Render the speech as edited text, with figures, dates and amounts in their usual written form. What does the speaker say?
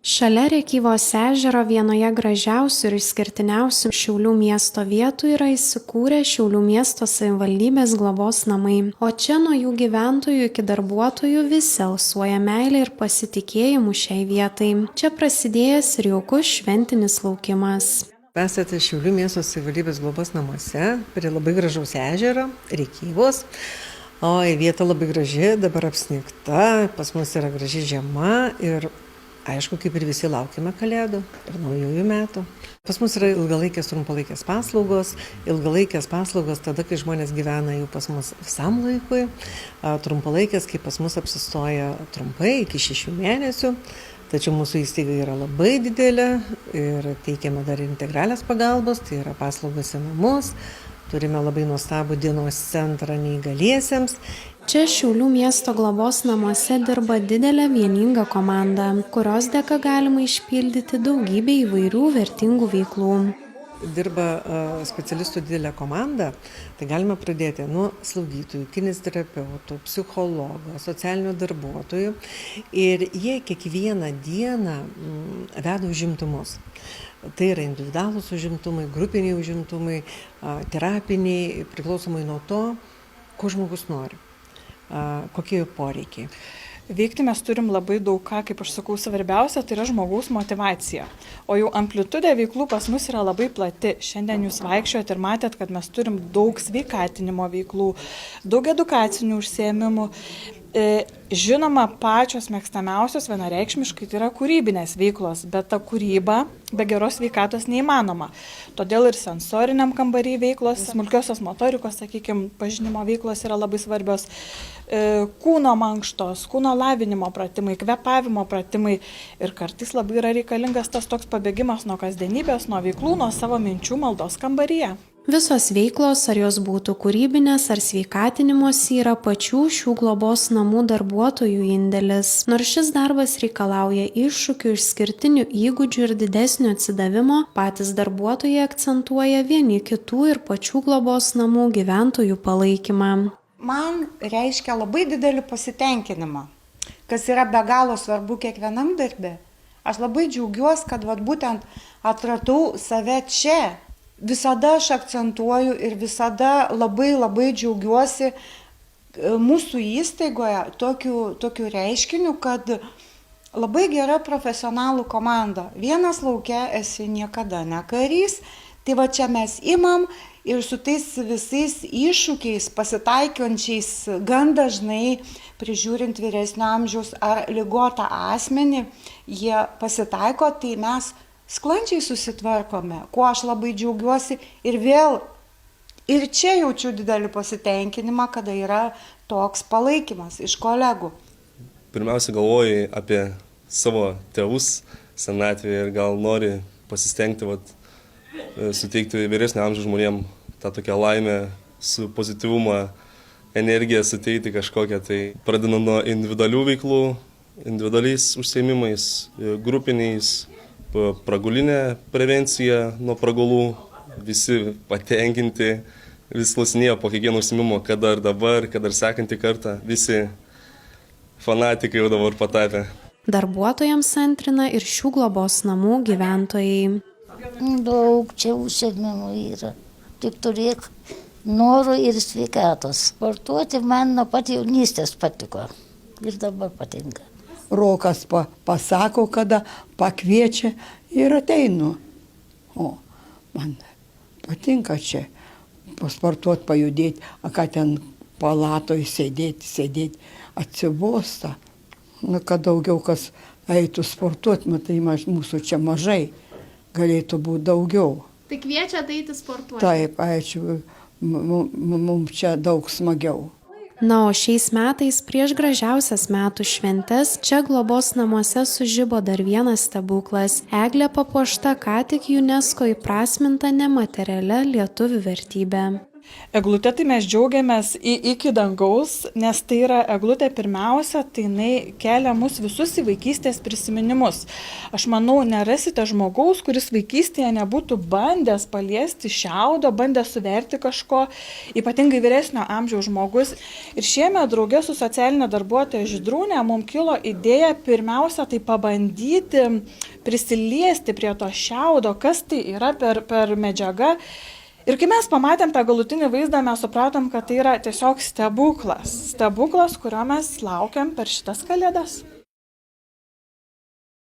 Šalia Rėkyvos ežero vienoje gražiausių ir išskirtiniausių Šiaulių miesto vietų yra įsikūrę Šiaulių miesto savivaldybės globos namai. O čia nuo jų gyventojų iki darbuotojų visi alsuoja meilę ir pasitikėjimu šiai vietai. Čia prasidėjęs ir jaukus šventinis laukimas. Esate Šiaulių miesto savivaldybės globos namuose prie labai gražaus ežero, Rėkyvos. O vieta labai graži, dabar apsnigta, pas mus yra graži žiema ir aišku, kaip ir visi laukime Kalėdų ir naujųjų metų. Pas mus yra ilgalaikės, trumpalaikės paslaugos. Ilgalaikės paslaugos tada, kai žmonės gyvena jau pas mus visam laikui. Trumpalaikės, kai pas mus apsistoja trumpai, iki 6 mėnesių. Tačiau mūsų įstaiga yra labai didelė ir teikiame dar integralias pagalbos, tai yra paslaugos į namus. Turime labai nuostabų dienos centrą neįgaliesiems. Čia Šiaulių miesto globos namuose dirba didelė vieninga komanda, kurios dėka galima išpildyti daugybę įvairių vertingų veiklų. Dirba specialistų didelė komanda, tai galime pradėti nuo slaugytojų, kineziterapeutų, psichologų, socialinių darbuotojų ir jie kiekvieną dieną veda užimtumus. Tai yra individualūs užimtumai, grupiniai užimtumai, terapiniai, priklausomai nuo to, ko žmogus nori. Kokie jų poreikiai. Veikti mes turim labai daug ką, kaip aš sakau, svarbiausia, tai yra žmogaus motyvacija. O jau amplitudė veiklų pas mus yra labai plati. Šiandien jūs vaikščiojot ir matėt, kad mes turim daug sveikatinimo veiklų, daug edukacinių užsiėmimų. Žinoma, pačios mėgstamiausios vienareikšmiškai tai yra kūrybinės veiklos, bet ta kūryba be geros sveikatos neįmanoma. Todėl ir sensoriniam kambarį veiklos, smulkiosios motorikos, sakykime, pažinimo veiklos yra labai svarbios. Kūno mankštos, kūno lavinimo pratimai, kvėpavimo pratimai ir kartais labai yra reikalingas tas toks pabėgimas nuo kasdienybės, nuo veiklų, nuo savo minčių maldos kambaryje. Visos veiklos, ar jos būtų kūrybinės ar sveikatinimosi, yra pačių šių globos namų darbuotojų indėlis. Nors šis darbas reikalauja iššūkių, išskirtinių įgūdžių ir didesnio atsidavimo, patys darbuotojai akcentuoja vieni kitų ir pačių globos namų gyventojų palaikymą. Man reiškia labai didelį pasitenkinimą, kas yra be galo svarbu kiekvienam darbe. Aš labai džiaugiuosi, kad būtent atradau save čia. Visada aš akcentuoju ir visada labai džiaugiuosi mūsų įstaigoje tokiu reiškiniu, kad labai gera profesionalų komanda. Vienas lauke esi niekada ne karys, tai čia mes imam ir su tais visais iššūkiais pasitaikiančiais gan dažnai prižiūrint vyresnio amžiaus ar ligotą asmenį, jie pasitaiko, tai mes sklandžiai susitvarkome, kuo aš labai džiaugiuosi ir čia jaučiu didelį pasitenkinimą, kada yra toks palaikymas iš kolegų. Pirmiausia, galvoju apie savo tėvus senatvėje ir gal nori pasistengti suteikti vyresnio amžiaus žmonėm tą tokią laimę, su pozityvumą, energiją suteikti kažkokią. Tai pradedant nuo individualių veiklų, individualiais užsiėmimais, grupiniais, pragulinė prevencija nuo pragulų, visi patenkinti, vis klausinėjo po kiekvieno užsiėmimo, kada ar dabar, kada ar sekantį kartą, visi fanatikai jau dabar patapę. Darbuotojams antrina ir šių globos namų gyventojai. Daug čia užsiėmimų yra, tik turėk norų ir sveikatos. Sportuoti man nuo pat jaunystės patiko ir dabar patinka. Rokas pasako, kada pakviečia ir ateinu. O, man patinka čia pasportuoti, pajudėti, ką ten palatoj sėdėti, atsibosta. Kad daugiau kas eitų sportuoti, matai, mūsų čia mažai, galėtų būti daugiau. Tai kviečia eiti sportuoti? Taip, ačiū, mums čia daug smagiau. Na, o šiais metais prieš gražiausias metų šventes čia globos namuose sužibo dar vienas stebuklas. Eglė papuošta ką tik UNESCO įprasminta nematerialia lietuvių vertybė. Eglutė tai mes džiaugiamės iki dangaus, nes tai yra eglutė pirmiausia, tai jinai kelia mus visus į vaikystės prisiminimus. Aš manau, nerasite žmogaus, kuris vaikystėje nebūtų bandęs paliesti šiaudo, bandęs suverti kažko, ypatingai vyresnio amžiaus žmogus. Ir šiemet draugė su socialinė darbuotoja Žydrūnė mums kilo idėja pirmiausia tai pabandyti prisiliesti prie to šiaudo, kas tai yra per medžiaga. Ir kai mes pamatėm tą galutinį vaizdą, mes supratom, kad tai yra tiesiog stebuklas. Stebuklas, kurio mes laukiam per šitas kalėdas.